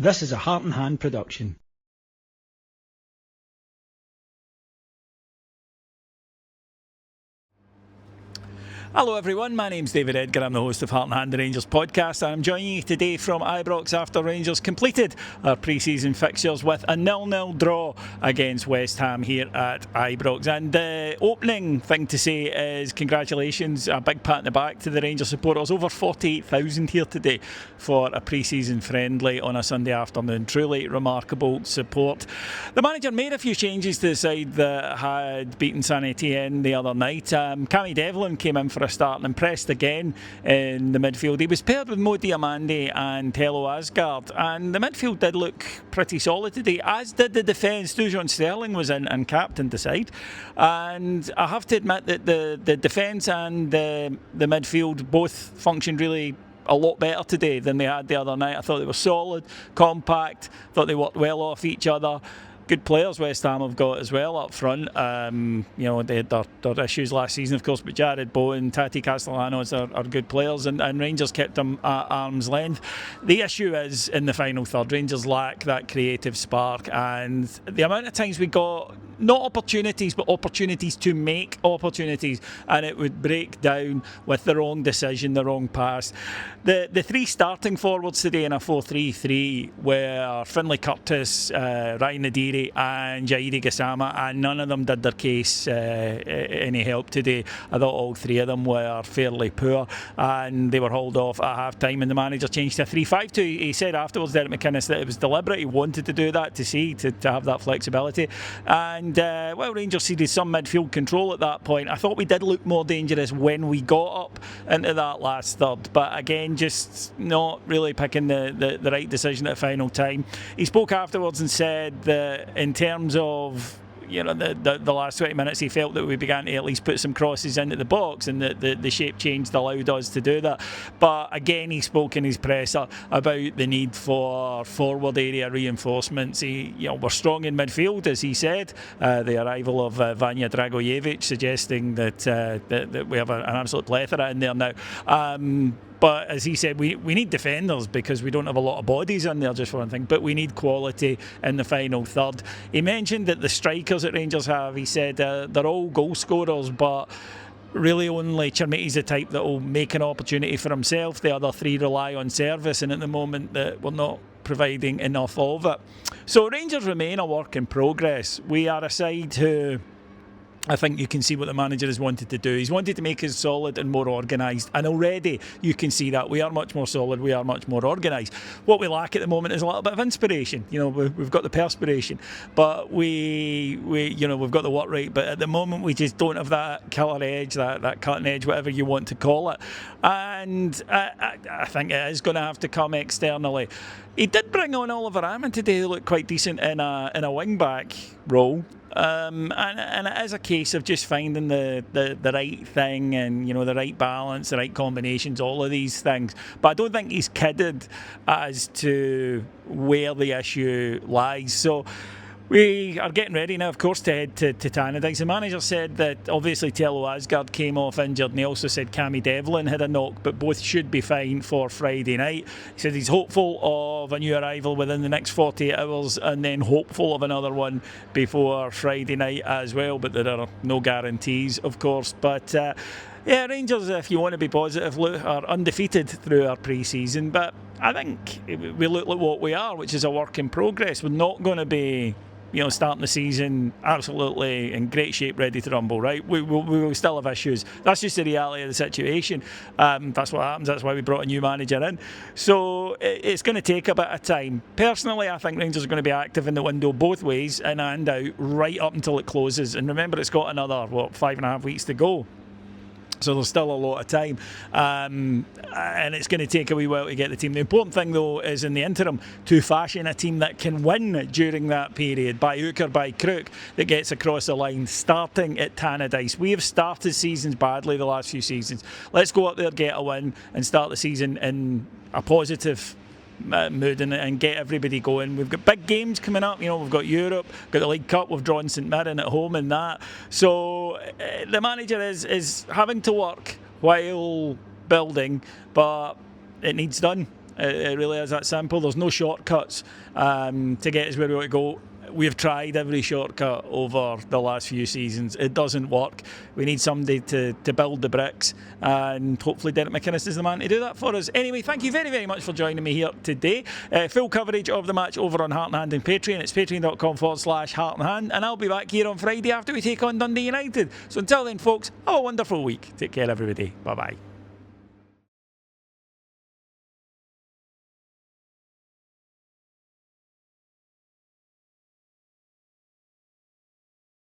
This is a Heart and Hand production. Hello everyone, my name's David Edgar, I'm the host of Heart and Hand, the Rangers podcast. I'm joining you today from Ibrox after Rangers completed our pre-season fixtures with a 0-0 draw against West Ham here at Ibrox. And the opening thing to say is congratulations, a big pat in the back to the Rangers supporters. Over 48,000 here today for a pre-season friendly on a Sunday afternoon. Truly remarkable support. The manager made a few changes to the side that had beaten Saint Etienne the other night. Cammy Devlin came in for a start and impressed again in the midfield. He was paired with Mo Diamande and Tello Asgard, and the midfield did look pretty solid today, as did the defence. Dujon Sterling was in and captained the side, and I have to admit that the defence and the midfield both functioned really a lot better today than they had the other night. I thought they were solid, compact, thought they worked well off each other. Good players West Ham have got as well up front. They had their issues last season, of course, but Jared Bowen, Tati Castellanos are good players, and Rangers kept them at arm's length. The issue is in the final third, Rangers lack that creative spark, and the amount of times we got not opportunities, but opportunities to make opportunities, and it would break down with the wrong decision, the wrong pass. The three starting forwards today in a 4-3-3 were Finlay Curtis, Ryan Nadiri and Jairi Gassama, and none of them did their case any help today. I thought all three of them were fairly poor, and they were hauled off at half time, and the manager changed to a 3-5-2. He said afterwards, Derek McInnes, that it was deliberate. He wanted to do that to have that flexibility, and Rangers ceded some midfield control at that point. I thought we did look more dangerous when we got up into that last third, but again, just not really picking the right decision at the final time. He spoke afterwards and said that in terms of the last 20 minutes, he felt that we began to at least put some crosses into the box, and that the shape change allowed us to do that. But again, he spoke in his presser about the need for forward area reinforcements. We're strong in midfield, as he said. The arrival of Vanja Dragojevic suggesting that we have an absolute plethora in there now. But as he said, we need defenders because we don't have a lot of bodies in there, just for one thing. But we need quality in the final third. He mentioned that the strikers that Rangers have, he said, they're all goal scorers, but really only Chermiti's the type that will make an opportunity for himself. The other three rely on service, and at the moment that we're not providing enough of it. So Rangers remain a work in progress. We are a side who, I think you can see what the manager has wanted to do. He's wanted to make us solid and more organised, and already you can see that we are much more solid, we are much more organised. What we lack at the moment is a little bit of inspiration. We've got the perspiration, but we've got the work rate. But at the moment, we just don't have that killer edge, that cutting edge, whatever you want to call it. And I think it is going to have to come externally. He did bring on Oliver Ammon today, who looked quite decent in a wing back role. And it is a case of just finding the right thing, and the right balance, the right combinations, all of these things. But I don't think he's kidded as to where the issue lies. So we are getting ready now, of course, to head to Tannadice. The manager said that obviously Tello Asgard came off injured, and he also said Cammy Devlin had a knock, but both should be fine for Friday night. He said he's hopeful of a new arrival within the next 48 hours, and then hopeful of another one before Friday night as well, but there are no guarantees, of course. But Rangers, if you want to be positive, are undefeated through our pre-season, but I think we look like what we are, which is a work in progress. We're not going to be starting the season absolutely in great shape, ready to rumble, right? We will still have issues. That's just the reality of the situation. That's what happens. That's why we brought a new manager in. So it's going to take a bit of time. Personally, I think Rangers are going to be active in the window both ways, in and out, right up until it closes. And remember, it's got another, 5.5 weeks to go. So there's still a lot of time, and it's going to take a wee while to get the team. The important thing, though, is in the interim to fashion a team that can win during that period, by hook or by crook, that gets across the line, starting at Tannadice. We have started seasons badly the last few seasons. Let's go up there, get a win, and start the season in a positive mood and get everybody going. We've got big games coming up. We've got Europe, got the League Cup, we've drawn St Mirren at home and that. So the manager is having to work while building, but it needs done. It really is that simple. There's no shortcuts to get us where we want to go. We've tried every shortcut over the last few seasons. It doesn't work. We need somebody to build the bricks, and hopefully Derek McInnes is the man to do that for us. Anyway, thank you very, very much for joining me here today. Full coverage of the match over on Heart and Hand and Patreon. It's patreon.com/Heart and Hand, and I'll be back here on Friday after we take on Dundee United. So until then, folks, have a wonderful week. Take care, everybody. Bye-bye.